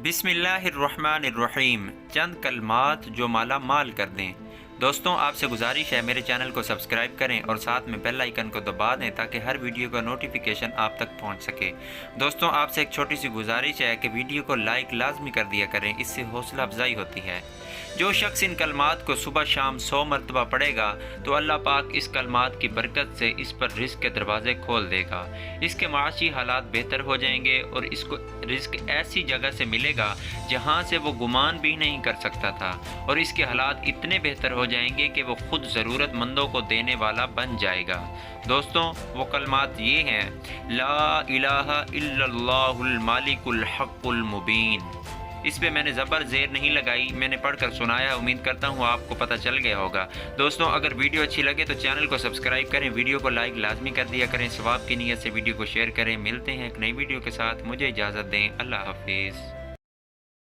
बिस्मिल्लाहिर्रहमानिर्रहीम। चंद कलमात जो माला माल कर दें। दोस्तों, आपसे गुजारिश है मेरे चैनल को सब्सक्राइब करें और साथ में बेल आइकन को दबा दें ताकि हर वीडियो का नोटिफिकेशन आप तक पहुंच सके। दोस्तों, आपसे एक छोटी सी गुजारिश है कि वीडियो को लाइक लाजमी कर दिया करें, इससे हौसला अफजाई होती है। जो शख्स इन कलमात को सुबह शाम 100 मरतबा पढ़ेगा तो अल्लाह पाक इस कलमात की बरकत से इस पर रिस्क के दरवाज़े खोल देगा। इसके माशी हालात बेहतर हो जाएंगे और इसको रिस्क ऐसी जगह से मिलेगा जहाँ से वो गुमान भी नहीं कर सकता था, और इसके हालात इतने बेहतर हो जाएंगे कि वो खुद ज़रूरतमंदों को देने वाला बन जाएगा। दोस्तों, वो कलमात ये हैं: ला इलाहा इल्लल्लाहुल मालिकुल हक़्क़ुल मुबीन। इस पे मैंने ज़बर ज़ेर नहीं लगाई, मैंने पढ़कर सुनाया। उम्मीद करता हूँ आपको पता चल गया होगा। दोस्तों, अगर वीडियो अच्छी लगे तो चैनल को सब्सक्राइब करें, वीडियो को लाइक लाजमी कर दिया करें, सवाब की नीयत से वीडियो को शेयर करें। मिलते हैं एक नई वीडियो के साथ, मुझे इजाज़त दें। अल्लाह हाफिज़।